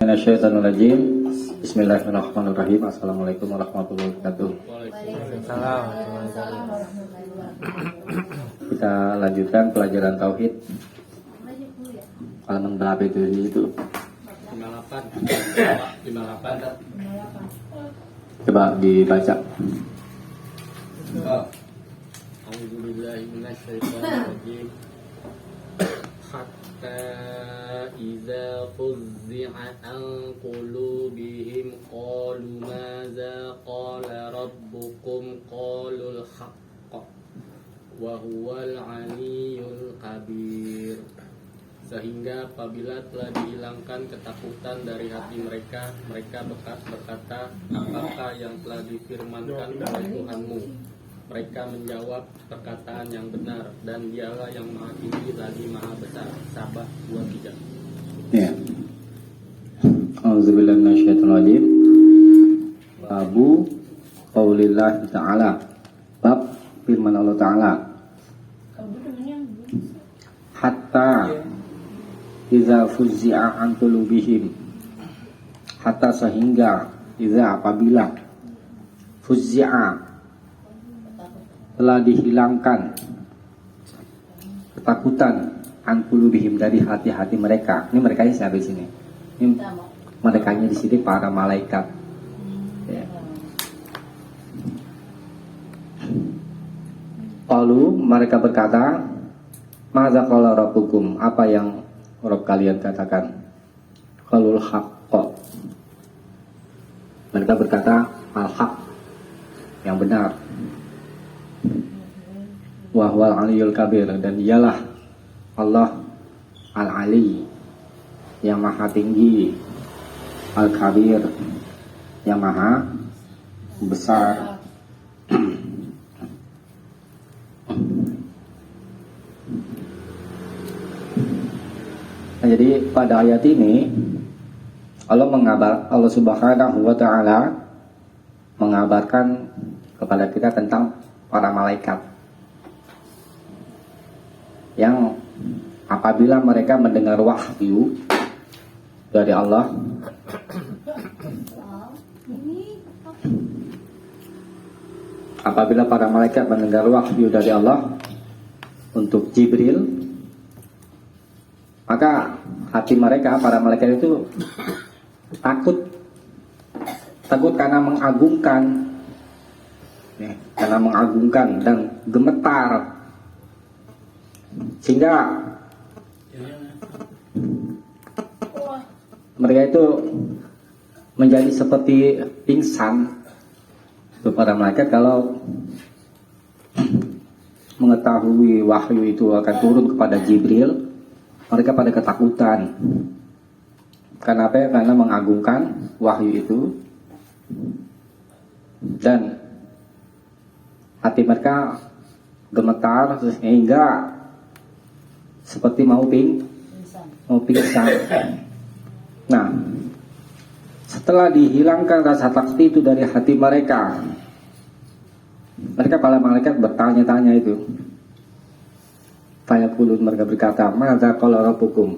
Minasyaitonirrajim. Bismillahirrahmanirrahim. Assalamualaikum warahmatullahi wabarakatuh. Kita lanjutkan pelajaran tauhid. Halaman berapa itu? 58. Coba dibaca. A'udzubillahi minasyaitonirrajim. Hatta idza fuzzi'a an qulubihim qalu madza qala rabbukum qalul haqq wa huwal aliyyul kabir. Sehingga apabila telah dihilangkan ketakutan dari hati mereka, mereka berkata, apakah yang telah difirmankan oleh Tuhanmu? Mereka menjawab, perkataan yang benar, dan dialah yang maha tinggi lagi maha besar. Sabah 23. Ya. Auzubillahi minasyaitonirrajim. Babu qaulillah ta'ala. Bab firman Allah Ta'ala. Hatta iza fuzzi'a an qulubihim, hatta sehingga, iza apabila, fuzzi'a telah dihilangkan ketakutan, an qulubihim dari hati-hati mereka. Ini mereka siapa di sini? Ini merekanya di sini para malaikat. Ya. Lalu mereka berkata, maza qala rabbukum, apa yang Rabb kalian katakan? Qalul haqq. Mereka berkata al-haq, yang benar. Wa huwal aliyyul kabir, dan dialah Allah al-ali, yang maha tinggi, al-kabir, yang maha besar. Nah, jadi pada ayat ini Allah Subhanahu wa Ta'ala mengabarkan kepada kita tentang para malaikat yang apabila mereka mendengar wahyu dari Allah, apabila para malaikat mendengar wahyu dari Allah untuk Jibril, maka hati mereka, para malaikat itu takut karena mengagungkan, dan gemetar, sehingga mereka itu menjadi seperti pingsan. Para malaikat kalau mengetahui wahyu itu akan turun kepada Jibril, mereka pada ketakutan. Karena apa? Karena mengagungkan wahyu itu, dan hati mereka gemetar sehingga seperti mau pingsan. Nah, setelah dihilangkan rasa takut itu dari hati mereka, para malaikat bertanya-tanya itu. Fayaqulun, mereka berkata, madza qala rabbukum,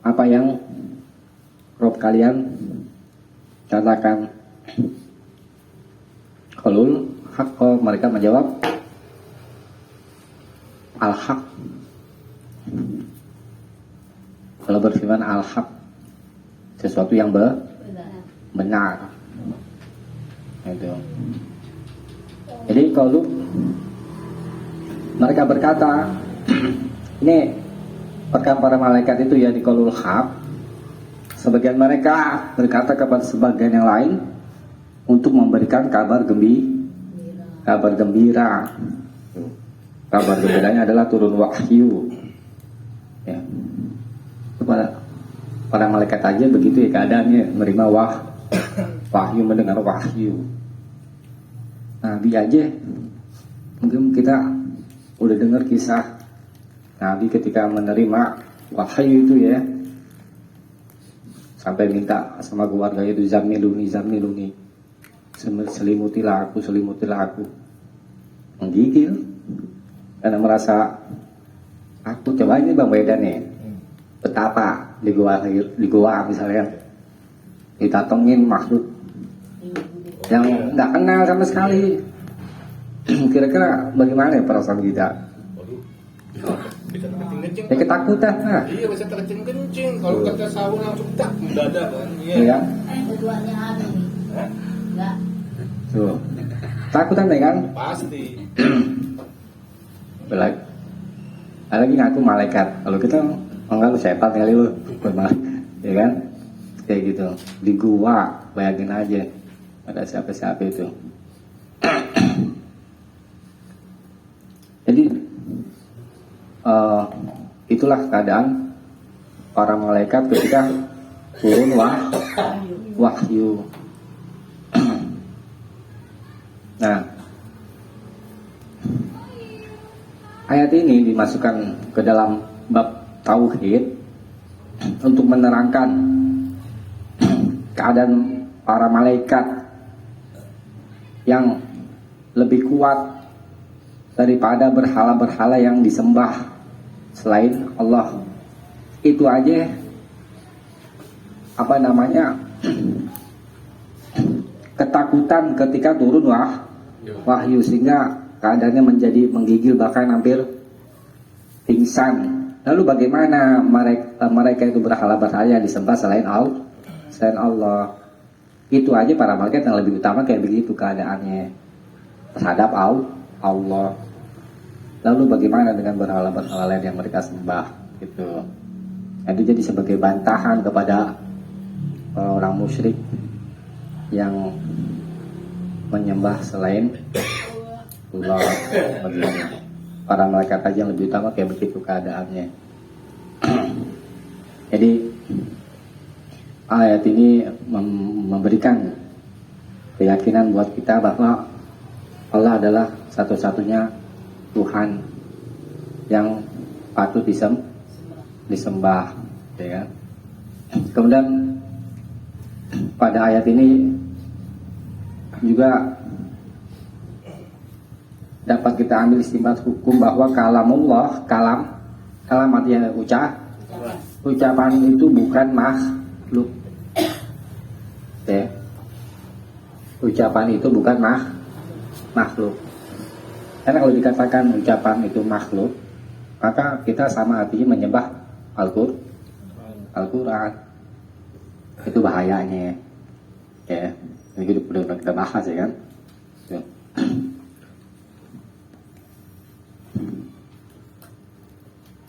apa yang Rabb kalian katakan? Qalul haqq, mereka menjawab al-haq. Kalau berfirman al-haq, sesuatu yang benar. Itu. Jadi kalau mereka berkata, ini perkataan para malaikat itu ya di qaulul haq. Sebagian mereka berkata kepada sebagian yang lain untuk memberikan kabar gembira. Kabar gembiranya adalah turun wahyu. Ya. Kepada para malaikat aja begitu ya keadaannya, menerima wahyu, mendengar wahyu. Nabi aja, mungkin kita udah dengar kisah Nabi ketika menerima wahyu itu ya, sampai minta sama keluarga itu, zamiluni, selimutilah aku. Menggigil karena merasa aku. Coba ini Bang Wedan nih, betapa di gua misalnya didatengin makhluk yang nggak kenal sama sekali. Kira-kira bagaimana ya perasaan kita? Bisa terkencing-kencing. Ya ketakutan. Nah. Iya, bisa terkencing-kencing. Kalau kata sahur langsung tak mendadak kan. Iya. Keduanya ada nih. Hah? Enggak. Tuh. Takutan ya kan? Pasti. Belak. Lagi ngaku malaikat. Kalau kita enggak lu setan kali lu. Ya kan? Kayak gitu. Di gua, bayangin aja. Ada siapa-siapa itu. Jadi itulah keadaan para malaikat ketika turun wahyu. Nah, ayat ini dimasukkan ke dalam bab tauhid untuk menerangkan keadaan para malaikat yang lebih kuat daripada berhala-berhala yang disembah selain Allah. Itu aja ketakutan ketika turun wahyu, sehingga keadaannya menjadi menggigil, bahkan hampir pingsan. Lalu bagaimana mereka itu berhala-berhala yang disembah selain Allah? Itu aja para malaikat yang lebih utama kayak begitu keadaannya terhadap Allah. Lalu bagaimana dengan berhala-berhala lain yang mereka sembah gitu. Itu jadi sebagai bantahan kepada orang musyrik yang menyembah selain Allah. Bagaimana para malaikat aja yang lebih utama kayak begitu keadaannya. Jadi ayat ini memberikan keyakinan buat kita bahwa Allah adalah satu-satunya Tuhan yang patut disembah, ya. Kemudian pada ayat ini juga dapat kita ambil istimbat hukum bahwa kalam artinya ucapan itu bukan makhluk. Ya. Ucapan itu bukan makhluk. Karena kalau dikatakan ucapan itu makhluk, maka kita sama artinya menyembah Al-Quran. Itu bahayanya. Ya, ini udah kita bahas ya kan. Tuh.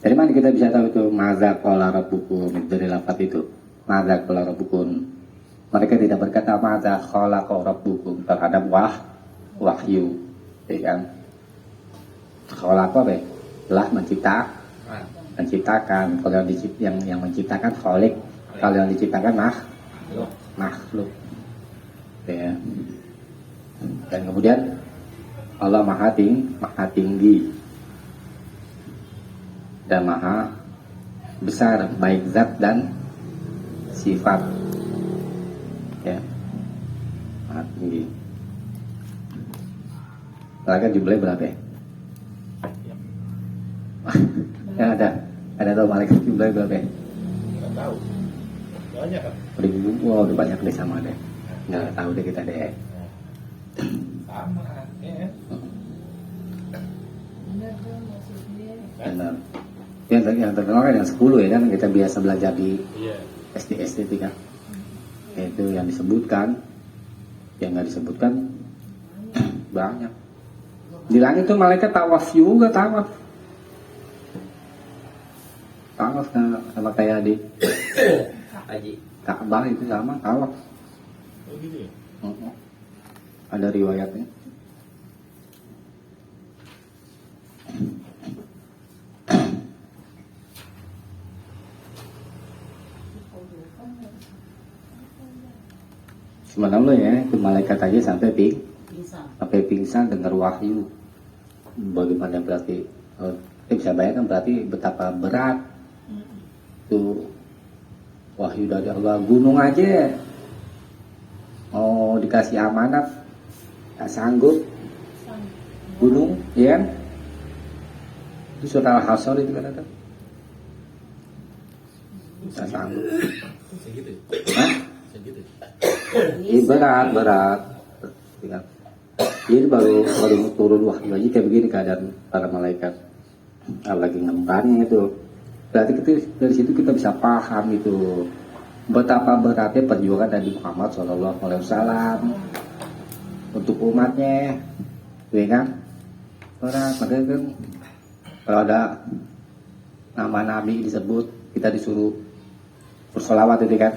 Dari mana kita bisa tahu itu maza qala rabbukum, dari lafaz itu maza qala rabbukum. Mereka tidak berkata maza khalaqa rabbukum terhadap wahyu, ya kan? Khalaqa apa? Telah menciptakan. Kalau yang menciptakan khalik, kalau yang diciptakan makhluk. Ya. Dan kemudian Allah maha tinggi dan maha besar, baik zat dan sifat, ya, maha tinggi. Sekarang jumlahnya berapa ya? Yang ada tahu malaikat jumlahnya berapa ya? Nggak tahu. Banyak kan? Udah banyak deh sama deh. Nggak tahu deh kita deh. Sama ya. Benar. Yang terkenal kan yang 10 ya kan, kita biasa belajar di Iya. SD itu kan. Itu yang disebutkan, yang nggak disebutkan banyak. Di langit tuh malaikat tawaf juga, tawaf sama kayak di Ka'bah itu sama tawaf. Oh gitu ya? Ada riwayatnya. Subhanallah ya, itu malaikat aja sampai pingsan dengar wahyu. Bagaimana berarti? Bisa bayangkan berarti betapa berat itu wahyu dari Allah. Gunung aja mau dikasih amanat tak sanggup. Gunung, ya kan? Itu surah Al-Hasyr itu kan ada. Tak sanggup. Segitu. Hah? Segitu. Ini berat. Ingat. Ini baru turun wahyu aja kayak begini keadaan para malaikat. Lagi ngembangnya itu. Berarti dari situ kita bisa paham itu betapa beratnya perjuangan Nabi Muhammad SAW untuk umatnya, ya kan? Berat, makanya kan kalau ada nama Nabi disebut, kita disuruh bersolawat itu kan?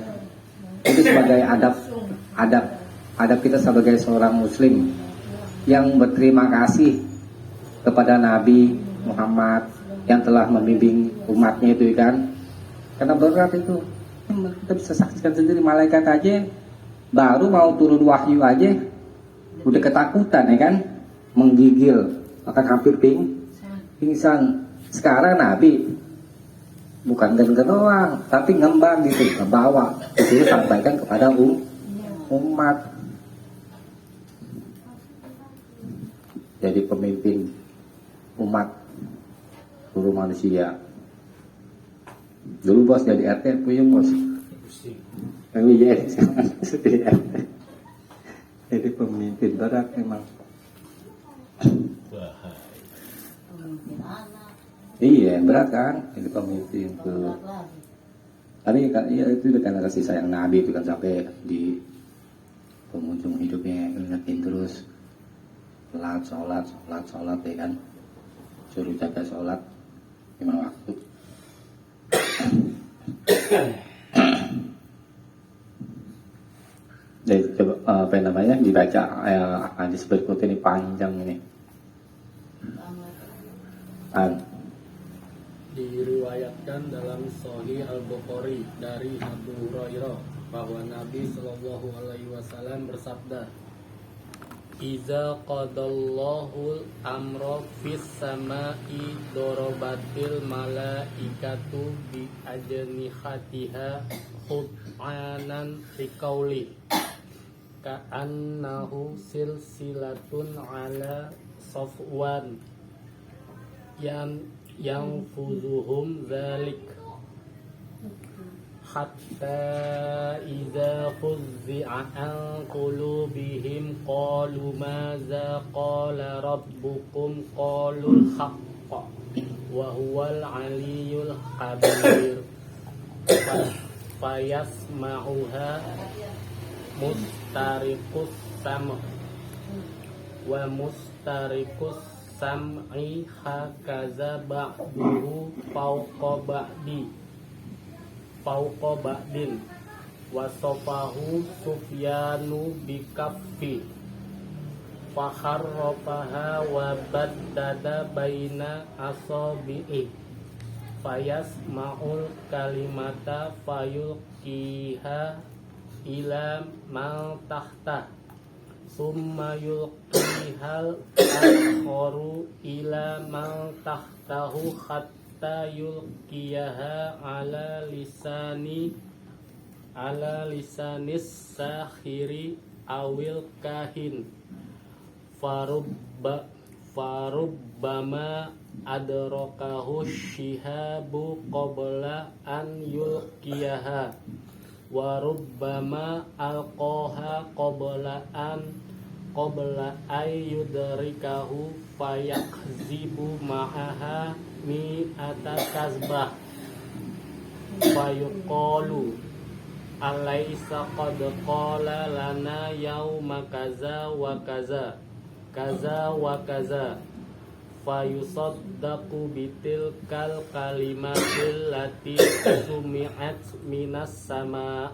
Itu sebagai adab kita sebagai seorang Muslim yang berterima kasih kepada Nabi Muhammad yang telah membimbing umatnya itu kan? Karena berat itu. Kita bisa saksikan sendiri malaikat aja baru mau turun wahyu aja udah ketakutan ya kan, menggigil, akan hampir pingsan. Sekarang Nabi bukan gen-gen doang tapi ngembang gitu, ngebawa itu sampaikan kepada umat. Jadi pemimpin umat seluruh manusia. Dulu bos jadi RT, puyeng bos. Jadi pemimpin berat memang. Pemimpin anak. Iya berat kan, jadi pemimpin tuh. Berat lagi. Tapi kan iya itu karena kasih sayang Nabi itu kan sampai di penghujung hidupnya ingetin terus sholat ya kan, suruh jaga sholat 5 waktu. Jadi coba apa namanya dibaca hadis berikut ini panjang ini. Diriwayatkan dalam Sahih Al-Bukhari dari Abu Hurairah bahwa Nabi Shallallahu Alaihi Wasallam bersabda, "Iza qadallahu amra fis samai dorobatil malaikatu bi ajnihatiha khud'anan liqauli ka'annahu silsilatun ala safwan yang fuzuhum zalik hatta idza fuzzi'a an qulubihim qalu maza qala rabbukum qalul haqqa wa huwal aliyyul kabir fayasma'uha mustariqus sam' wa mustariqus sam'i hakaza ba'duhu fawqa ba'din wasofahu Sufyanu bikaffi fakharrafaha wa baddada baina asabi'i fayasma'ul kalimata fayulqiha ila man tahta summa yulqihal akharu ila man tahtahu hatta yulqiyaha ala lisanis sahiri awil kahin farubbama adrakahu shihabu qabla an yulqiyaha wa rubbama alqaha qabla ayyudrikahu fayakzibu ma'aha mi'ata kasbah fayuqalu alaysa qad qala lana yawma kaza wa kaza wa kaza fayusaddaqu bitilkal kalimatil lati sumi'at minas sama.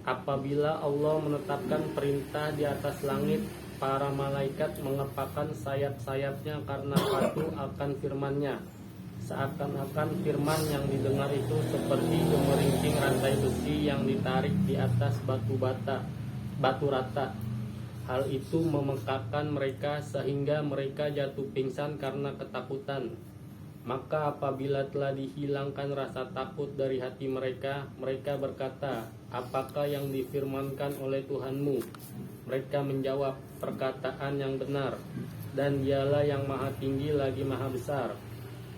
Apabila Allah menetapkan perintah di atas langit, para malaikat mengepakkan sayap-sayapnya karena patuh akan firman-Nya. Seakan-akan firman yang didengar itu seperti gemerincing rantai besi yang ditarik di atas batu rata. Hal itu memekakkan mereka sehingga mereka jatuh pingsan karena ketakutan. Maka apabila telah dihilangkan rasa takut dari hati mereka, mereka berkata, apakah yang difirmankan oleh Tuhanmu? Mereka menjawab, perkataan yang benar, dan Dialah yang maha tinggi lagi maha besar.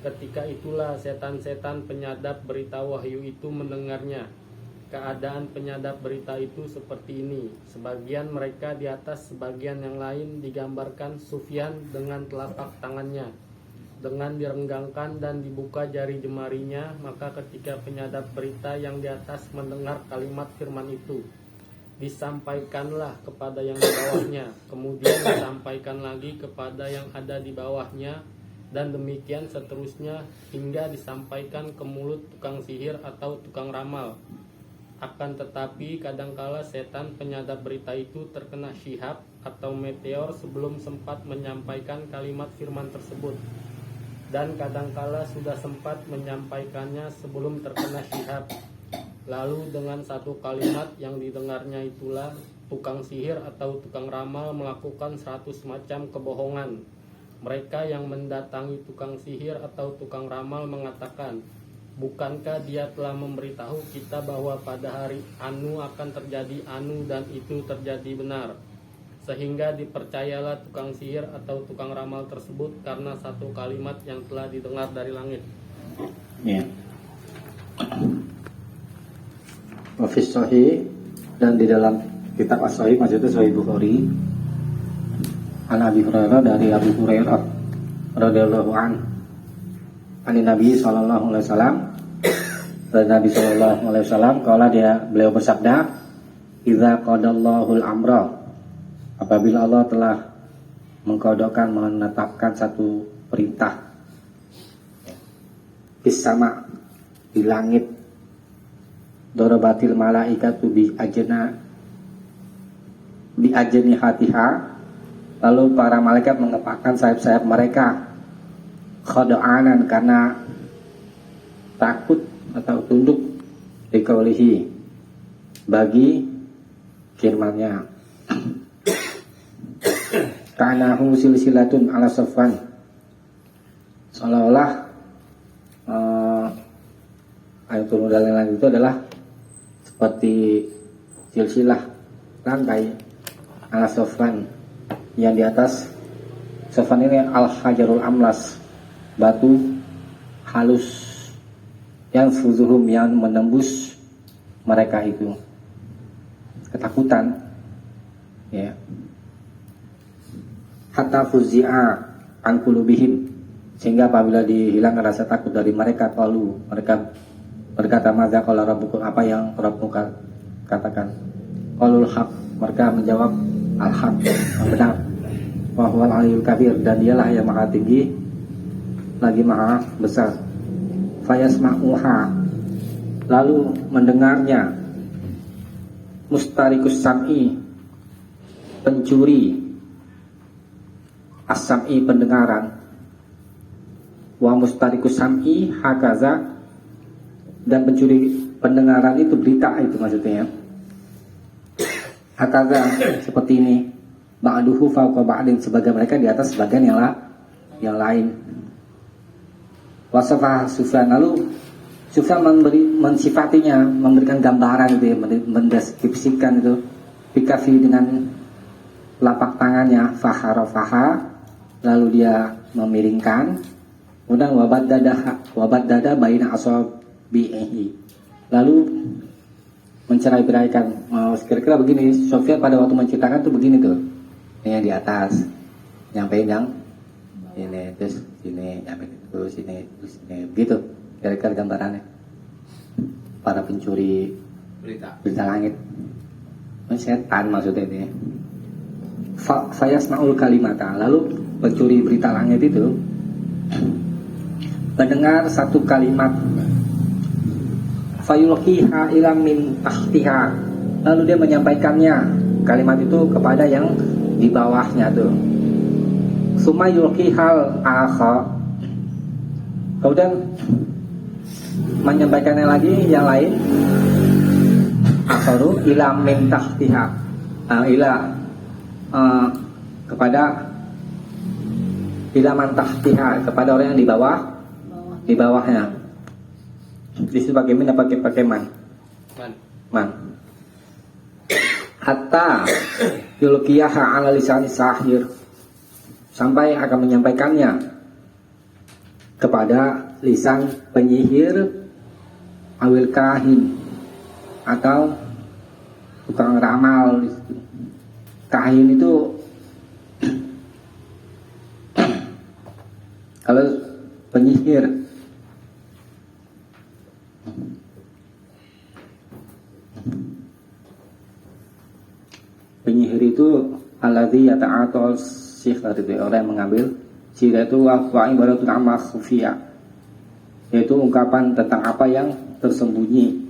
Ketika itulah setan-setan penyadap berita wahyu itu mendengarnya. Keadaan penyadap berita itu seperti ini. Sebagian mereka di atas, sebagian yang lain. Digambarkan Sufyan dengan telapak tangannya dengan direnggangkan dan dibuka jari jemarinya. Maka ketika penyadap berita yang di atas mendengar kalimat firman itu, disampaikanlah kepada yang di bawahnya, kemudian disampaikan lagi kepada yang ada di bawahnya, dan demikian seterusnya hingga disampaikan ke mulut tukang sihir atau tukang ramal. Akan tetapi kadangkala setan penyadap berita itu terkena syihab atau meteor sebelum sempat menyampaikan kalimat firman tersebut, dan kadangkala sudah sempat menyampaikannya sebelum terkena syihab. Lalu dengan satu kalimat yang didengarnya itulah tukang sihir atau tukang ramal melakukan 100 macam kebohongan. Mereka yang mendatangi tukang sihir atau tukang ramal mengatakan, bukankah dia telah memberitahu kita bahwa pada hari anu akan terjadi anu dan itu terjadi benar? Sehingga dipercayalah tukang sihir atau tukang ramal tersebut karena satu kalimat yang telah didengar dari langit. Ya. Wafis Sahih, dan di dalam kitab As-Sahih, maksudnya Sahih Bukhari, an Abi Hurairah, dari Abu Hurairah radhiyallahu an, ani Nabi sallallahu alaihi wasallam, dari Nabi sallallahu alaihi wasallam, kalau beliau bersabda, idza qadallahu al-amra, apabila Allah telah mengkodokkan, menetapkan satu perintah fis sama, di langit, dorobatil malaikatu bi ajni hatiha, lalu para malaikat mengepakkan sayap-sayap mereka khada'anan, karena takut atau tunduk dikaulihi, bagi firman-Nya, ka'anahu silsilatun ala safwan, seolah-olah ayat turun dan lain-lain itu adalah seperti silsilah rantai ala safwan, yang di atas safwan ini al-hajarul amlas, batu halus, yang fuzuhum, yang menembus mereka itu ketakutan, ya, hatta fuzi'a an qulubihim, sehingga apabila dihilangkan rasa takut dari mereka, qalu, mereka berkata, madza qala rabbukum, apa yang Rabbmu katakan? Qalul haq, mereka menjawab al-haq, yang benar, wa huwal aliyul kabir, dan dialah yang maha tinggi lagi maha besar. Fayasma'uha, lalu mendengarnya, mustarikus sam'i, pencuri as-sam'i, pendengaran, wa mustarikus sam'i hakaza, dan pencuri pendengaran itu berita, itu maksudnya hakaza, seperti ini, ba'duhu fawqa ba'din, sebagai mereka di atas sebagian yang lain. Wasafah Sufyan, lalu Sufyan mensifatinya, memberikan gambaran itu ya, mendeskripsikan itu, bikafi, dengan lapak tangannya, faharofaha, lalu dia memiringkan, kemudian wabat dada baina asabihi, lalu mencerai-beraikan. Kira-kira begini, Sufyan pada waktu menceritakan tuh begini tuh, ini yang di atas, nyampein yang ini, terus sini, nyampein terus sini, begitu kira-kira gambarannya. Para pencuri berita langit, setan maksudnya ini. Fayasma'ul kalimata, lalu pencuri berita langit itu mendengar satu kalimat, fayulqiha ila min tahtiha, lalu dia menyampaikannya kalimat itu kepada yang di bawahnya tuh. Summa yulqihal akha, kemudian menyampaikannya lagi yang lain, akharu ila min tahtiha, kepada ila man tahtiha, kepada orang yang di bawahnya. Di situ pakai min, pakai man. Hatta yulqiyaha ala lisani sahir, sampai akan menyampaikannya kepada lisan penyihir, awil kahin, atau tukang ramal. Kahin itu kalau penyihir. Penyihir itu alladzi yata'atal sihr, itu orang yang mengambil sihir. Itu wa ibaratun amma khufiya, yaitu ungkapan tentang apa yang tersembunyi.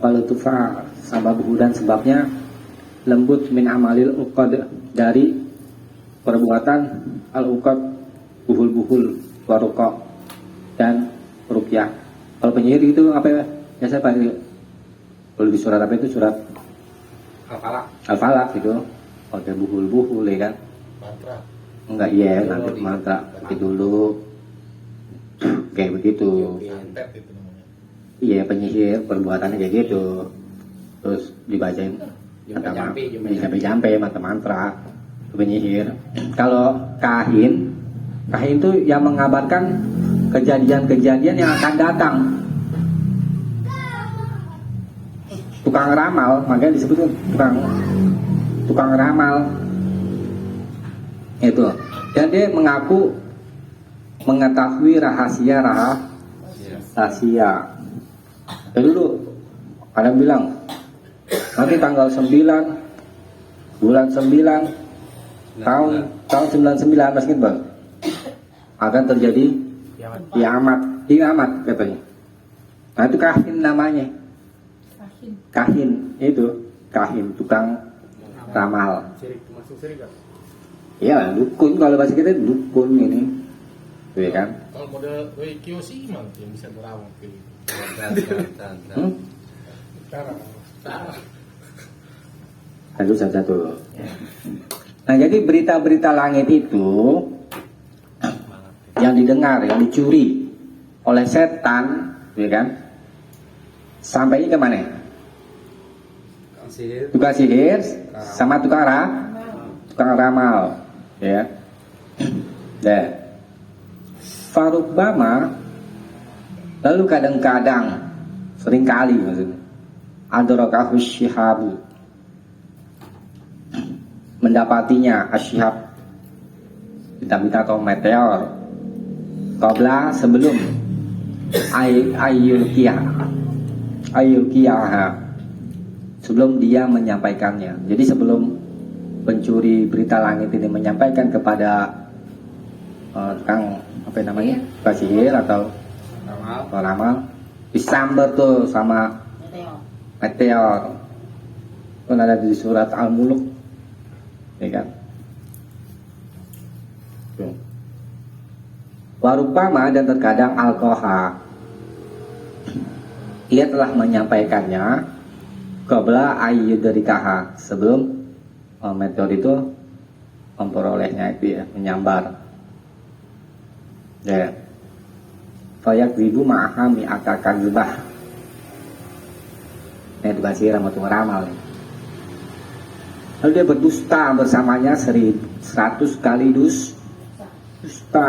Walau tufa sababuhu, dan sebabnya lembut min amalil uqad, dari perbuatan al uqad, buhul-buhul, waruqa dan ruqyah. Kalau penyihir itu apa ya? Biasa pakai kalau di surat apa itu, surat Al-Falaq gitu. Pakai buhul-buhul ya kan? Mantra. Enggak, iya nanti mantra pakai dulu. Kayak begitu. Santet itu namanya. Iya, penyihir perbuatannya kayak gitu. Terus dibacain jampe mantra penyihir. Kalau kahin itu yang mengabarkan kejadian-kejadian yang akan datang. Tukang ramal, makanya disebut tukang ramal itu. Dan dia mengaku mengetahui rahasia. Jadi dulu ada bilang nanti tanggal 9 bulan 9 tahun 99 Mas Bang akan terjadi kiamat katanya. Nah itu kahin namanya. Kahin itu tukang ramal. Sirik, masuk sirik kan? Iya, dukun, kalau bahasa kita dukun ini. Tuh ya kan? Kalau model Kiyoshi mah yang bisa merawat gitu. Satu satu. Nah, jadi berita-berita langit itu yang didengar, yang dicuri oleh setan, ya kan? Sampainya ke mana? Tukang sihir sama tukang ramal, ya. Farubbama, lalu kadang-kadang, seringkali maksudnya, adrakahu syihabu, mendapatinya asyhab, bintang-bintang atau meteor, qabla, sebelum ayyulkiyaha, sebelum dia menyampaikannya. Jadi sebelum pencuri berita langit ini menyampaikan kepada tukang apa namanya, sihir atau ramal, disambar tuh sama meteor. Itu ada di surat Al-Mulk, ya kan? Warupama, dan terkadang alkoha, ia telah menyampaikannya qabla ayyudrikaha, sebelum meteor itu memperolehnya, itu ya, menyambar. Ya. Fayakdzibu ma'aha mi'ata kadzbah. Ini edukasi ramatung ramal. Lalu dia berdusta bersamanya 100 kali dusta.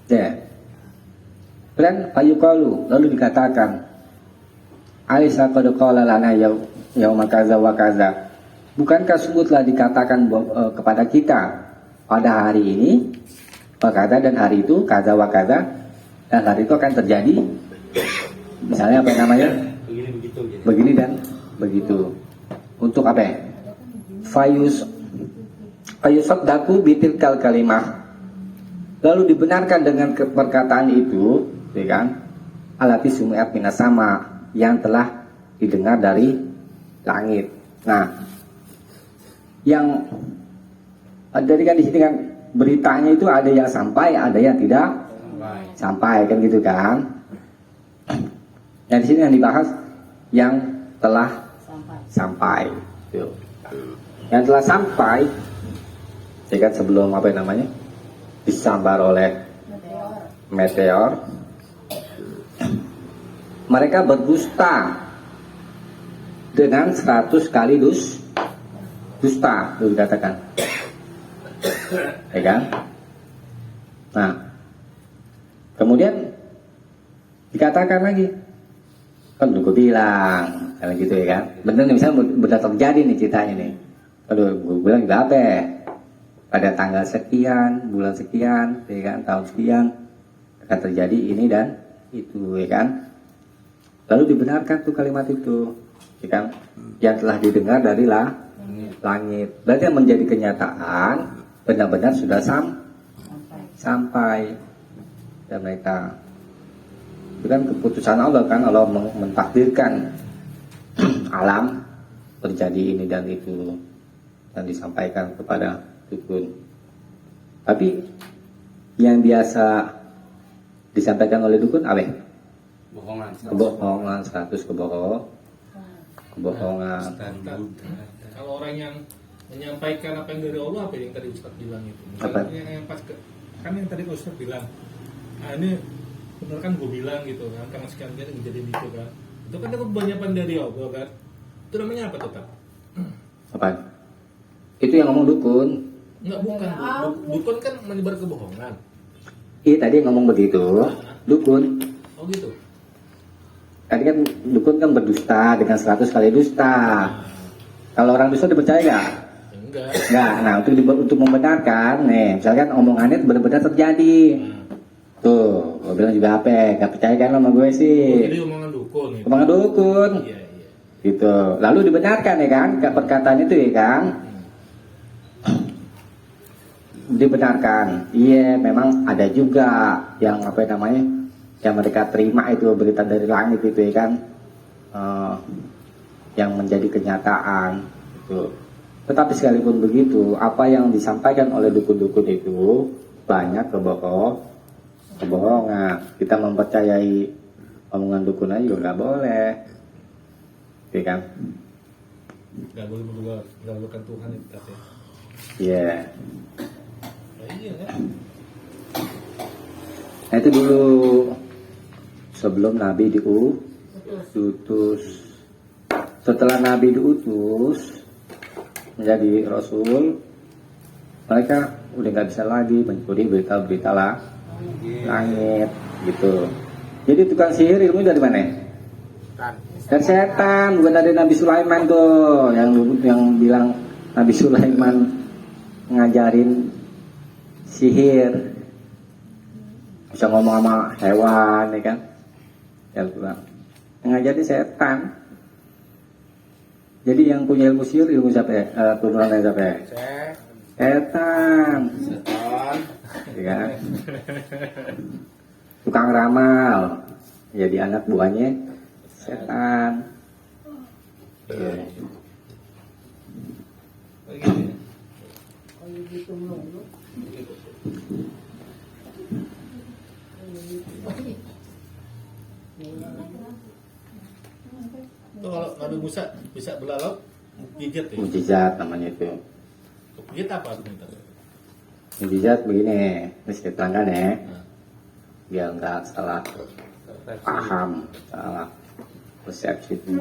Ya. Dan fayuqalu, lalu dikatakan, Alisa qad qala lana yauma kaza wa kaza. Bukankah sungguh telah dikatakan kepada kita pada hari ini, wakada, dan hari itu kaza wa kaza, dan hari itu akan terjadi misalnya apa namanya, begini dan begitu. Untuk apa ya? Fayusaddaku bitilkal kalimah, lalu dibenarkan dengan perkataan itu, ya kan? Alati sumi'at minas sama, yang telah didengar dari langit. Nah, yang dari kan di sini kan beritanya itu ada yang sampai, ada yang tidak sampai, kan gitu kan? Yang di sini yang dibahas yang telah sampai. Tuh. Yang telah sampai, ya kan, sebelum apa namanya, disambar oleh meteor, mereka berdusta dengan 100 kali dusta, itu dikatakan, ya kan? Nah, kemudian dikatakan lagi, Kan udah gue bilang kalau gitu ya kan. Bener nih, misalnya benar terjadi nih ceritanya nih. Aduh, gue bilang juga apa ya? Pada tanggal sekian, bulan sekian, ya kan, tahun sekian akan terjadi ini dan itu, ya kan. Lalu dibenarkan tuh kalimat itu, ya kan, yang telah didengar dari langit. Berarti yang menjadi kenyataan benar-benar sudah sampai dan mereka. Itu kan keputusan Allah kan, Allah mentakdirkan alam terjadi ini dan itu dan disampaikan kepada dukun. Tapi yang biasa disampaikan oleh dukun apa? Kebohongan, 100 kebohongan. Kalau orang yang menyampaikan apa yang dari Allah, apa yang tadi Ustaz bilang itu? Apa? Yang pas kan yang tadi Ustaz bilang, ini benar kan gue bilang gitu kan, karena sekian kali kejadian itu kan. Itu kan dapat banyakan dari Allah kan. Itu namanya apa tuh, Pak? Apa? Itu yang ngomong dukun. Enggak, bukan. Dukun kan menyebar kebohongan. Iya, tadi ngomong begitu. Dukun. Oh gitu. Tadi kan dukun kan berdusta dengan 100 kali dusta. Kalau orang dusta dipercaya nggak? Enggak. Nggak. Nah, untuk membenarkan, nih, misalkan omongannya benar-benar terjadi. Tuh, gue bilang juga apa? Gak percaya kan sama gue sih? Jadi omongan dukun. Gitu. Omongan dukun. Iya, iya. Gitu. Lalu dibenarkan ya kan? Perkataan itu ya kan? Dibenarkan. Iya, memang ada juga yang apa namanya? Yang mereka terima itu berita dari langit itu ya kan? Yang menjadi kenyataan gitu. Tetapi sekalipun begitu, apa yang disampaikan oleh dukun-dukun itu banyak kebohongan. Kita mempercayai omongan dukun aja juga nggak boleh, ya kan? Nggak boleh menggabungkan Tuhan itu katanya. Iya. Nah, iya kan? Nah itu dulu sebelum Nabi diutus. Setelah Nabi diutus menjadi Rasul, mereka udah nggak bisa lagi mencuri berita-berita langit gitu. Jadi tukang sihir ilmu dari mana? Dan setan, bukan dari Nabi Sulaiman tuh yang bilang Nabi Sulaiman ngajarin sihir, bisa ngomong sama hewan, ya kan? Yang bilang ngajarin setan. Jadi yang punya ilmu sihir ilmu siapa ya? Turunan dari siapa ya? Setan. Ya kan? Tukang ramal, jadi anak buahnya setan. Yeah. Tuh kalau Nabi Musa bisa belalau, gigit ya? Mujizat namanya itu. Gigit apa sebentar? Mujizat begini, ini saya terangkan ya, biar nggak salah paham, salah persepsi itu.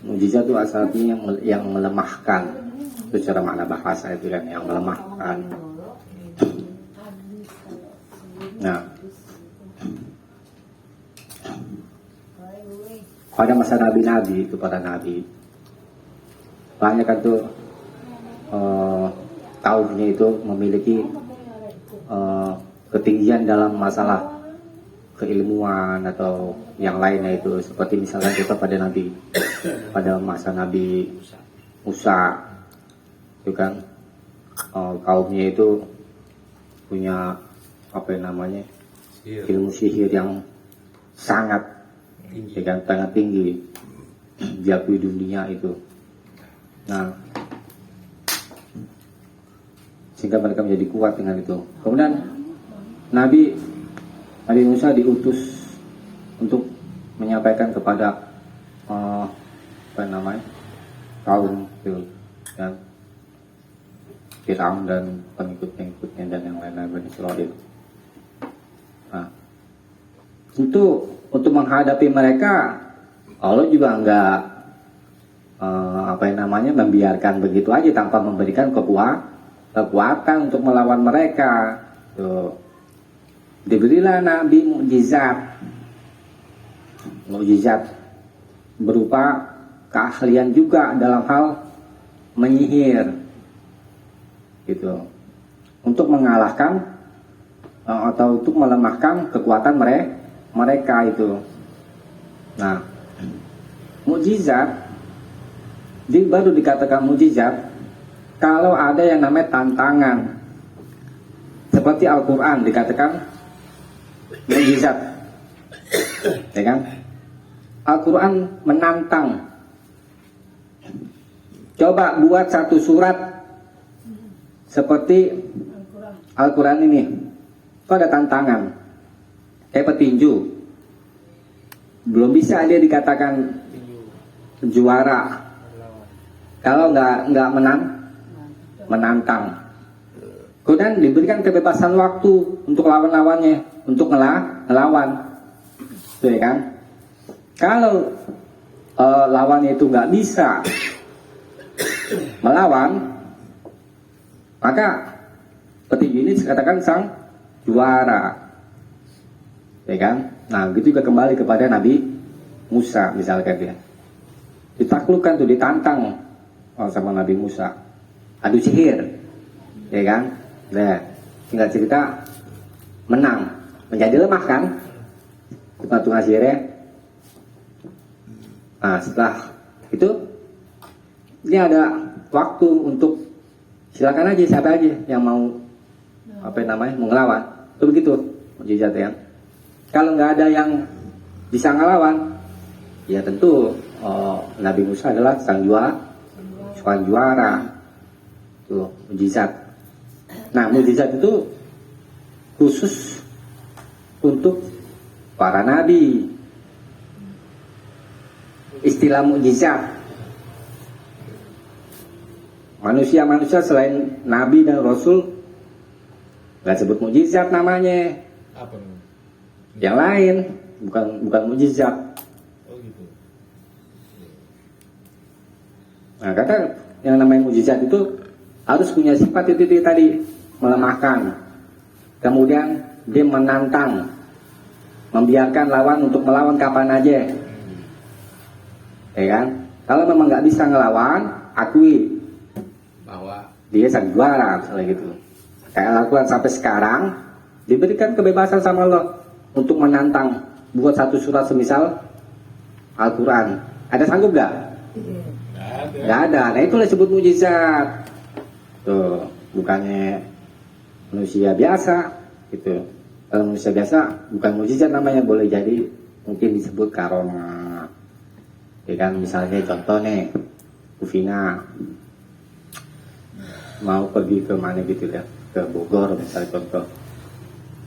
Mujizat itu asalnya yang melemahkan, itu cara makna bahasa itu kan, yang melemahkan. Nah, pada masa nabi-nabi itu para nabi banyak kan tuh kaumnya itu memiliki ketinggian dalam masalah keilmuan atau yang lainnya itu, seperti misalnya kita pada masa Nabi Musa itu kan kaumnya itu punya apa namanya ilmu sihir yang sangat tinggi, ya kan, sangat tinggi diakui dunia itu. Nah, sehingga mereka menjadi kuat dengan itu. Kemudian Nabi Musa diutus untuk menyampaikan kepada kaum itu dan Firaun dan pengikut-pengikutnya dan yang lain-lain Bani Israil. Nah, untuk menghadapi mereka, Allah juga enggak membiarkan begitu aja tanpa memberikan kekuatan untuk melawan mereka. Tuh. Diberilah Nabi mukjizat. mukjizat berupa keahlian juga dalam hal menyihir gitu, untuk mengalahkan atau untuk melemahkan kekuatan mereka itu. Nah, mukjizat baru dikatakan mukjizat kalau ada yang namanya tantangan. Seperti Al-Quran dikatakan mukjizat, ya kan? Al-Quran menantang. Coba buat satu surat seperti Al-Quran ini. Itu ada tantangan, kayak petinju. Belum bisa dia dikatakan juara kalau nggak menantang. Kemudian diberikan kebebasan waktu untuk lawan-lawannya, untuk ngelawan, tuh ya kan? Kalau lawannya itu nggak bisa melawan, maka petinju ini dikatakan sang juara, ya kan? Nah, gitu juga kembali kepada Nabi Musa misalkan dia ditaklukkan tuh, ditantang sama Nabi Musa, adu sihir, ya kan? Nah, tinggal cerita menang, menjadi lemah kan? Patungan sihirnya. Nah, setelah itu ini ada waktu untuk silakan aja siapa aja yang mau mau ngelawan. Itu begitu mukjizat ya. Kalau nggak ada yang bisa ngelawan, ya tentu Nabi Musa adalah sang juara. Tuh mukjizat. Nah, mukjizat itu khusus untuk para nabi. Istilah mukjizat, manusia selain nabi dan rasul nggak sebut mukjizat namanya. Apa namanya? Yang lain bukan mukjizat. Oh gitu. Nah, kata yang namanya mukjizat itu harus punya sifat itu tadi, melemahkan, kemudian dia menantang, membiarkan lawan untuk melawan kapan aja, ya kan? Kalau memang nggak bisa ngelawan, akui bahwa dia sang juara, misalnya gitu. Kayak Al-Quran sampai sekarang diberikan kebebasan sama Allah untuk menantang, buat satu surat semisal Al-Quran. Ada sanggup nggak? Nggak ada. Nah, itulah disebut mukjizat. Tuh, bukannya manusia biasa gitu. Kalau manusia biasa bukan mukjizat namanya, boleh jadi mungkin disebut karomah. Ya kan, misalnya contoh nih, Ufina mau pergi ke mana gitu ya, ke Bogor misalnya contoh,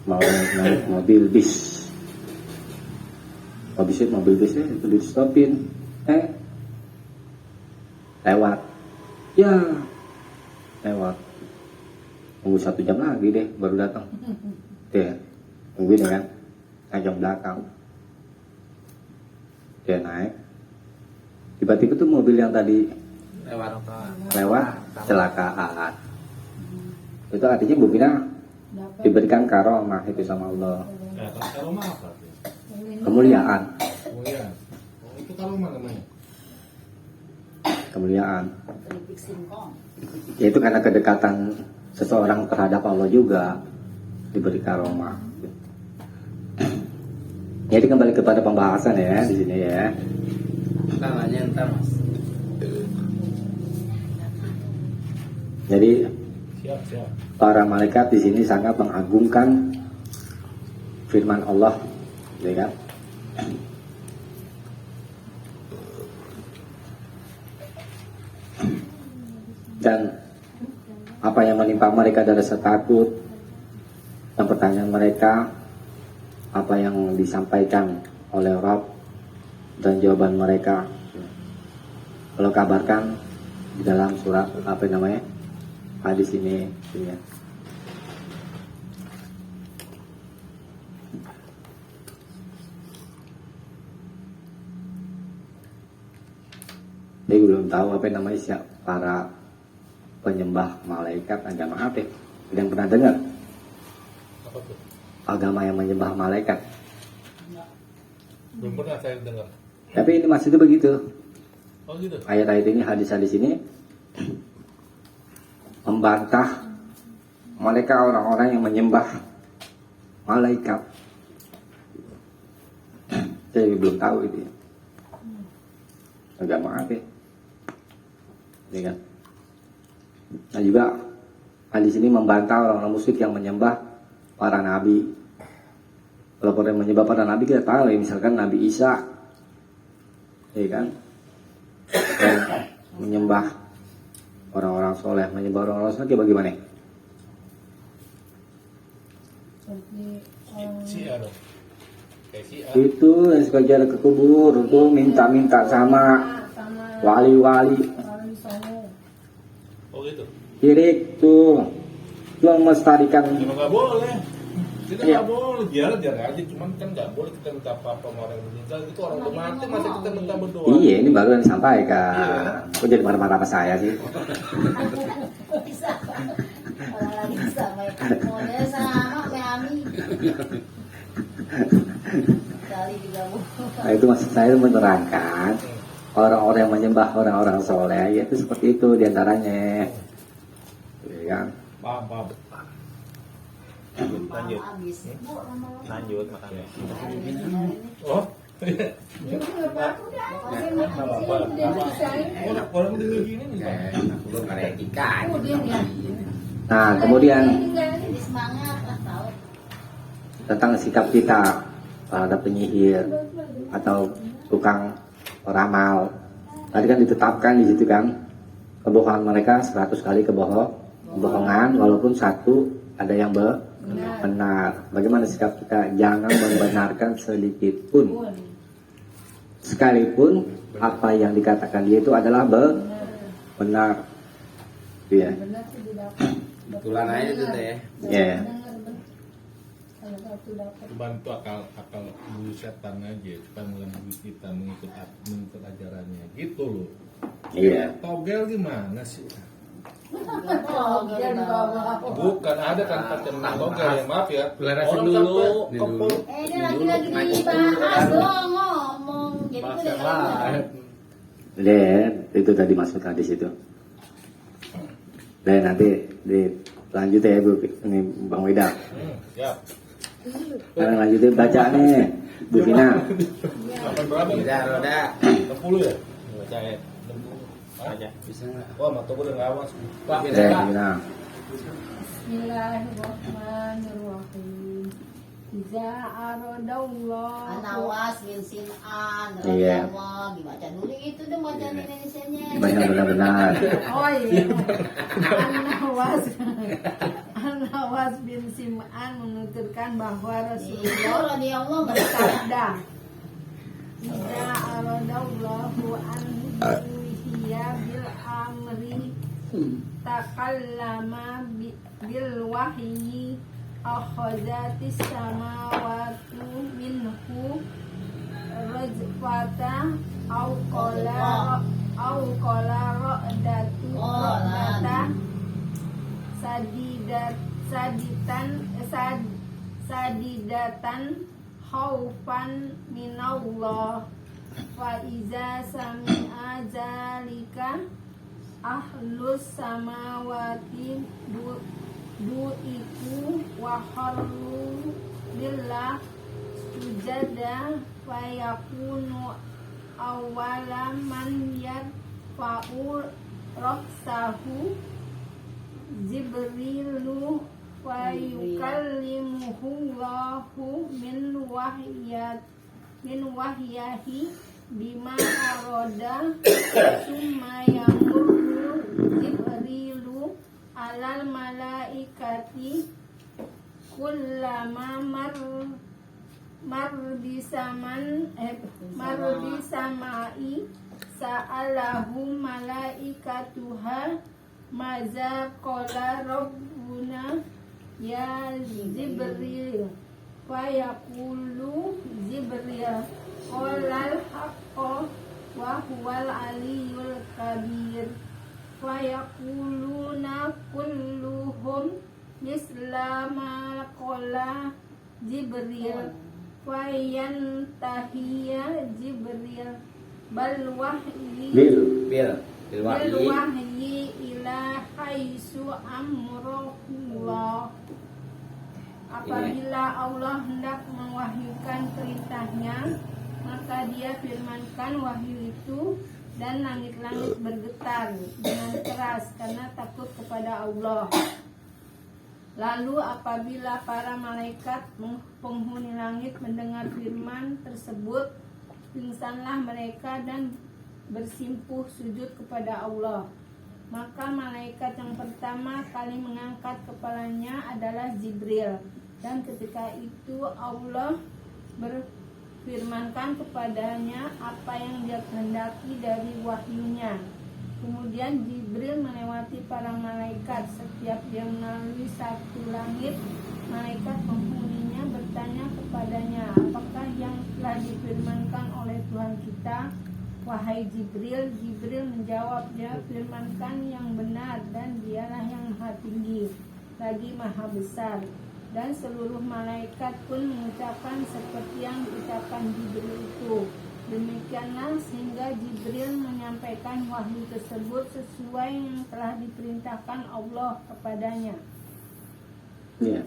mau naik mobil bis, mobil bisnya itu di stopin, lewat, tunggu 1 jam lagi deh baru datang, deh tungguin ya kan, jam belakang, dia naik, tiba-tiba tuh mobil yang tadi lewat kecelakaan. Itu artinya Bu Vina diberikan karomah itu sama Allah, Karomah apa? kemuliaan. Oh iya. Oh, itu karomah namanya. Kemuliaan. Keripik singkong. Yaitu karena kedekatan seseorang terhadap Allah juga diberi karomah. Jadi kembali kepada pembahasan ya di sini ya. Tangannya entar mas. Jadi Siap. para malaikat di sini sangat mengagungkan firman Allah, ya kan? Dan apa yang menimpa mereka dari rasa takut, dan pertanyaan mereka, apa yang disampaikan oleh Rabb dan jawaban mereka, kalau kabarkan di dalam surat hadis ini, ya. Dia belum tahu siapa para penyembah malaikat agama apa. Yang pernah dengar Apa tuh? agama yang menyembah malaikat? Belum pernah saya dengar. Tapi ini maksudnya begitu. Oh gitu. Ayat-ayat ini, hadis-hadis ini membantah mereka orang-orang yang menyembah malaikat. Saya belum tahu itu ya. Agama apa ya? Ini kan. Nah juga hadis ini membantah orang-orang musyrik yang menyembah para nabi. Kalau orang menyembah para nabi kita tahu ya, misalkan Nabi Isa, ya kan, dan menyembah orang-orang soleh, menyembah orang-orang soleh kayak bagaimana? Seperti Si A dong. Kayak si A. Itu yang suka jalan ke kubur untuk minta-minta sama wali-wali. orang Songo. Oh gitu. Kirik tuh, yang melestarikan. Emang nggak boleh. Kita Iya. nggak boleh, jarang aja. Cuman kan nggak boleh kita minta apa-apa sama orang yang meninggal. Itu orang udah mati, masa kita minta berdoa? Iya, ini baru yang disampaikan. Iya. Kok jadi marah-marah sama saya sih? Bisa. Orang lagi bisa main. Model sama Miami. Kali juga bu. Nah, itu maksud saya menerangkan orang-orang yang menyembah orang-orang soleh, yaitu seperti itu diantaranya. Ya kan? Paham. Lanjut. Habis. Bu, lama-lama. Lanjut makanya. Oh. Orang dengar gini nih. Pak. Nah, kemudian Jadi semangat lah tahu. tentang sikap kita terhadap penyihir atau tukang ramal. Tadi kan ditetapkan di situ kan kebohongan mereka 100 kali kebohongan walaupun satu ada yang benar. Bagaimana sikap kita? Jangan membenarkan sedikit pun. Sekalipun apa yang dikatakan dia itu adalah benar. Iya. Benar sih didapat. Kebetulan aja tuh teh. Iya. Kalau satu dapat. Bantu akal bulu setan aja, supaya mengganggu kita mengikut ajarannya, gitu loh. Iya. Togel gimana sih? Oh, biar dibawa. Bukan ada kan pacar togel ya, maaf ya. Pelarasin Orang dulu. sampai Ini kepul. dulu. Ini lagi dibahas dong ngomong. Jadi itu udah Lihat, itu tadi masuk hadis itu. Dan nanti dilanjut ya Bu, ini Bang Wida. Siap. Sekarang lanjutin baca nih, Bu Vina. Kapan berapa? Udah, udah. 60 ya? Baca ayat 60. Aja. Bisa nggak? Wah, mata gue udah nggak awas. Pak, Oke, Bu Vina. Bismillahirrahmanirrahim. Iza aradallah. Anawas bin Sin'an, Iya. radhiyallahu, dibaca dulu itu dong bacaan Indonesianya. Banyak benar-benar. Oh iya. An-Nawas bin Sim'an menuturkan bahwa Itu Rasulullah radhiyallahu bersabda, "Iza aradallahu an yuhiya bil amri takallama bil wahyi akhazatis samawati minhu rajfata au qala ra'data sadidatan khaufan minallah fa iza sami'a zalika ahlus samawati du'iku wa kharru lillah sujada fa yakunu awala man yarfa'u raksahu Jibrilu wa yukallimuhu Allahu min wahyahi bima aroda summa yamurru Jibrilu alal malaikati kullama mardi samai sa'alahu malaikatuha maza qala rabbuna ya Jibril fa yaqulu Jibril qala al-haqqa wa huwal aliyyul kabir fa yaquluna kulluhum misla ma qala Jibril fayantahiya Jibril bal wahyi Bil wahyi wahyi ila haisu amrullah. Apabila Allah hendak mewahyukan perintahnya, maka dia firmankan wahyu itu dan langit-langit bergetar dengan keras karena takut kepada Allah. Lalu apabila para malaikat penghuni langit mendengar firman tersebut, pingsanlah mereka dan bersimpuh sujud kepada Allah. Maka malaikat yang pertama kali mengangkat kepalanya adalah Jibril. Dan ketika itu Allah berfirmankan kepadanya apa yang dia kehendaki dari wahyunya. Kemudian Jibril melewati para malaikat. Setiap dia melalui satu langit, malaikat penghuninya bertanya kepadanya, apakah yang telah difirmankan oleh Tuhan kita, wahai Jibril? Jibril menjawab, dia firmankan yang benar dan dialah yang maha tinggi lagi maha besar. Dan seluruh malaikat pun mengucapkan seperti yang diucapkan Jibril itu. Demikianlah sehingga Jibril menyampaikan wahyu tersebut sesuai yang telah diperintahkan Allah kepadanya. Ya.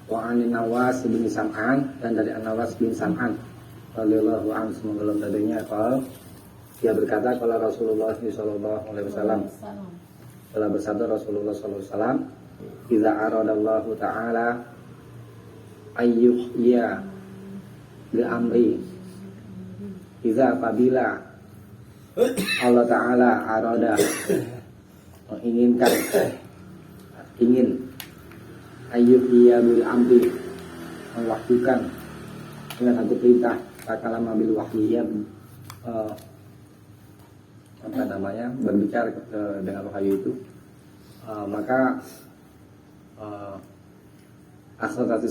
Wa anin Nawas bin Sam'an, dan dari An-Nawas bin Sam'an radhiyallahu anhu, semoga Allah tadinya kalau dia berkata kalau Rasulullah sallallahu alaihi wasallam telah bersabda Rasulullah sallallahu alaihi wasallam, "Idza aradallahu ta'ala ayyuhya bil amri." Idza apabila Allah Ta'ala arada menginginkan, ingin ayyuhya bil amri, mewahyukan dengan satu perintah, takalama bil wahyi, berbicara dengan wahyu itu, maka asrotati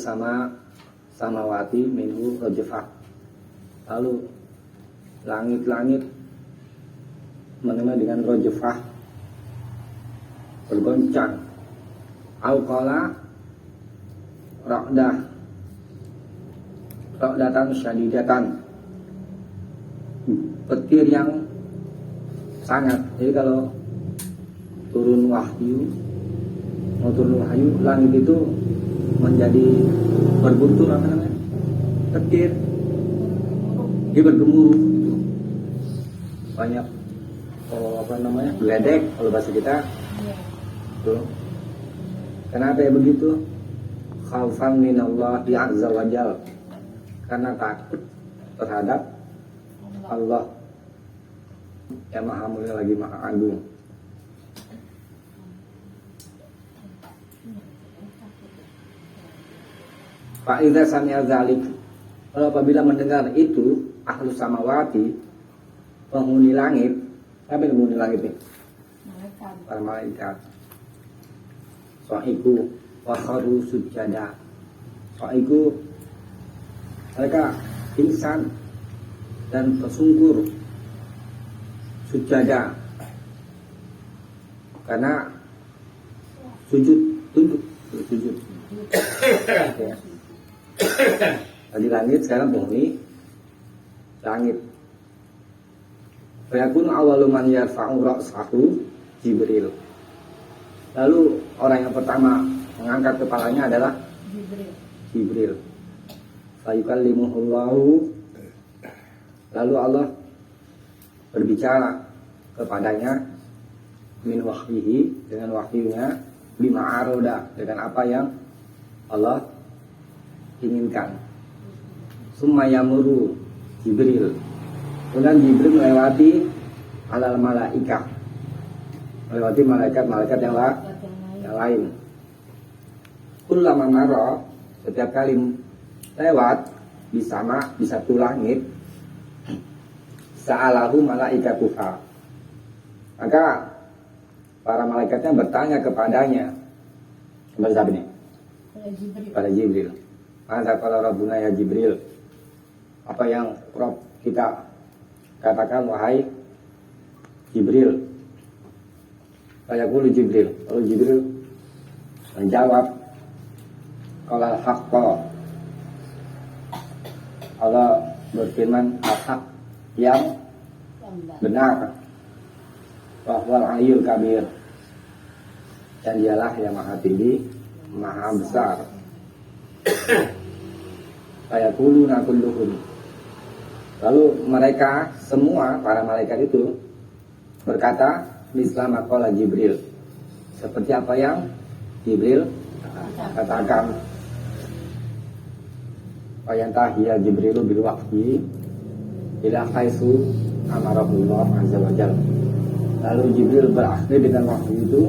samawati minhu rajafah, lalu langit-langit menerima dengan rajafah, bergoncang, auqala ra'datan syadidatan, petir yang sangat. Jadi kalau turun wahyu, langit itu menjadi berguntur, apa namanya, petir, dia bergemuruh gitu. Banyak geledek kalau bahasa kita. Tuh. Kenapa ya begitu? Khaufan minallahi azza wajal, karena takut terhadap Allah yang maha mulia lagi maha agung. Fa idza sami'a dzalik, apabila mendengar itu ahlus samawati, penghuni langit. Siapa yang penghuni langit ini? Para malaikat. So'iku wa kharu sujada. So'iku, mereka pingsan dan tersungkur sujada, karena sujud, tunduk sujud. Ya. Tadi langit, sekarang penghuni langit. Fayakun awwalu man yarfa'u ra'sahu Jibril. Lalu orang yang pertama mengangkat kepalanya adalah Jibril. Fayukallimuhullahu, lalu Allah berbicara kepadanya min wahyihi, dengan wahyunya, bima aroda, dengan apa yang Allah inginkan. Summa yamuru Jibril, kemudian Jibril melewati alal malaikah, melewati malaikat-malaikat yang lain. Kullama mara, setiap kali lewat di satu langit, sa'alahu malaikatuha, maka para malaikatnya bertanya kepadanya. Kepada siapa ini? Pada Jibril. Maka kalau Rabbuna ya Jibril, apa yang Rabb kita katakan wahai Jibril? Fayaqulu Jibril, lalu Jibril menjawab, qala haqqa, Allah berfirman al-haq yang benar, wahwal aliyul kabir, dan dialah yang maha tinggi, maha besar. Fayaquluna kulluhum, lalu mereka semua para malaikat itu berkata, misla maqala Jibril, seperti apa yang Jibril katakan. Fayantahiya Jibrilu bil wahyi ila haitsu amarahullah azza wa jalla. Lalu Jibril berakhir dengan wahyu itu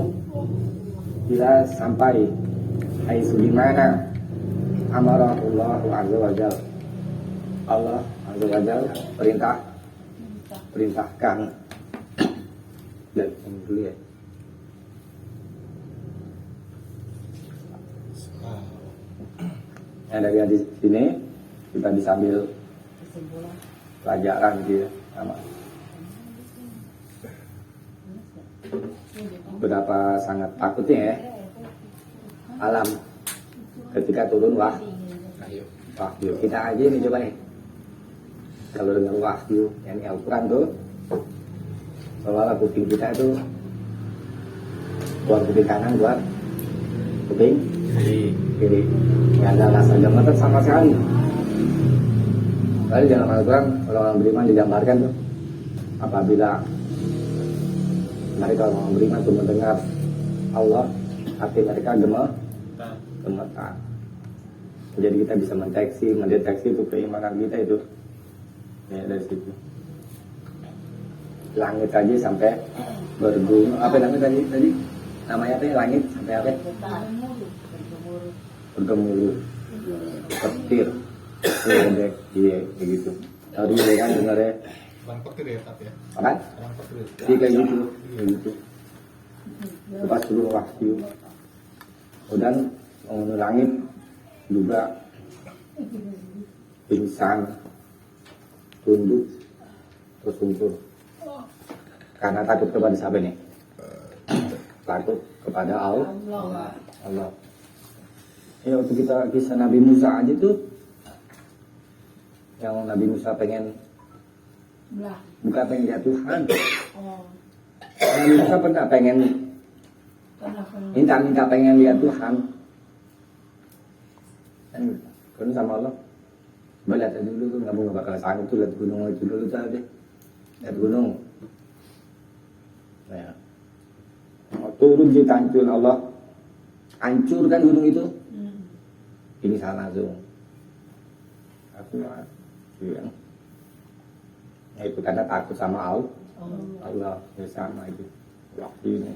bila sampai haitsu di mana amarahullah azza wa jalla, Allah azza wa jalla perintahkan. Dan dulu ya. Yang dari hadis ini kita bisa ambil pelajaran gitu ya, sama betapa sangat takutnya ya alam ketika turun wahyu. Kita aja ini coba nih, kalau dengar wahyu yang Al-Quran tuh, seolah kuping kita itu buat kuping kanan, buat kuping kiri, nggak ada rasa gemeter sama sekali. Tadi dalam Al-Quran orang-orang beriman digambarkan tuh, apabila mereka orang beriman tuh mendengar Allah, hati mereka gemetar. Jadi kita bisa mendeteksi itu keimanan kita itu ya dari situ. Langit aja sampai bergunung, apa namanya tadi namanya apa ya, langit sampai apa? Bergemuruh, petir, iya begitu. Tadi kan dengar ya. Bang petir ya tapi ya. Apa? Bang petir. Iya kayak gitu. Lepas turun wahyu. Dan mengenai langit juga pingsan, tunduk, tersungkur. Karena takut kepada siapa nih? Takut kepada Allah. Ya waktu kita kisah Nabi Musa aja tuh, yang Nabi Musa pengen lihat Tuhan. Nabi Musa pernah pengen minta pengen lihat Tuhan. Kan sama Allah, lihat dulu tuh, nggak bakal sanggup tuh lihat gunung itu dulu tadi, lihat gunung. Ya. Turun di hancur Allah, hancurkan gunung itu. Ini salah langsung. Aku ya. Itu karena takut sama Allah ya sama itu waktu ini.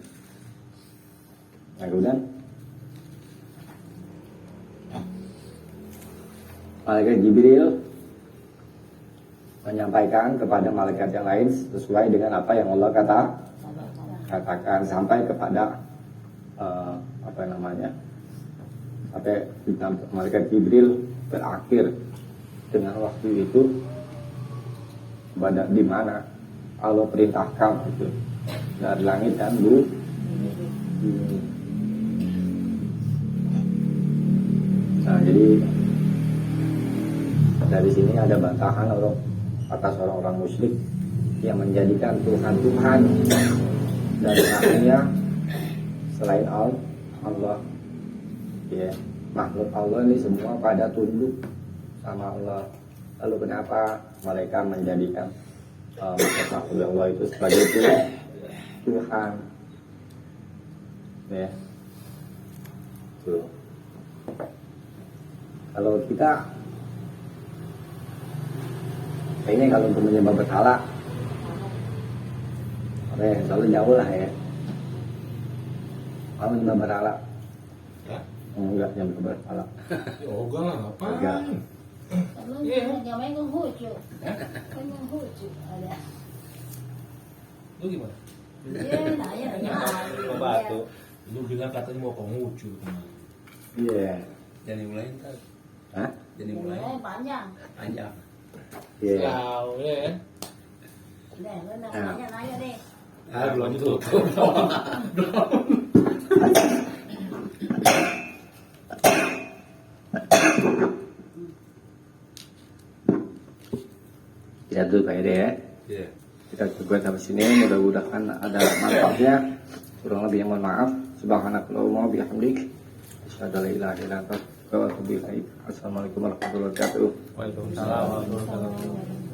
Nah, kemudian malaikat Jibril menyampaikan kepada malaikat yang lain sesuai dengan apa yang Allah katakan sampai kepada sampai malaikat Jibril berakhir dengan waktu itu pada di mana Allah perintahkan itu dari langit dan bumi. Nah, jadi dari sini ada bantahan atas orang-orang musyrik yang menjadikan Tuhan dari akhirnya selain Allah. Ya, makhluk Allah ini semua pada tunduk sama Allah. Lalu kenapa mereka menjadikan makhluk Allah itu sebagai Tuhan? Ya, tuh. Kalau kita kayaknya kalau untuk menyembah berhala, selalu jauh lah ya. Kalau menyembah berhala, enggak nyembah berhala. Yoga lah ngapain? Enggak. Jangan nghucu. Kan nghucu ada. Lu gimana? Batu. Lu bilang katanya mau Konghucu. Iya. Jadi mulai ntar. Hah? Jadi mulai Panjang. panjang. Iya. Tahu ya. Nih, lu nanya deh. Belum tutup. ya deh ya. Iya. Kita coba sampai sini, mudah-mudahan ada manfaatnya. Kurang lebih mohon maaf. Subhanakallahumma wa bihamdik, asyhadu an la ilaha illa anta, astaghfiruka wa atubu ilaik. Assalamualaikum warahmatullahi wabarakatuh. Waalaikumsalam warahmatullahi wabarakatuh.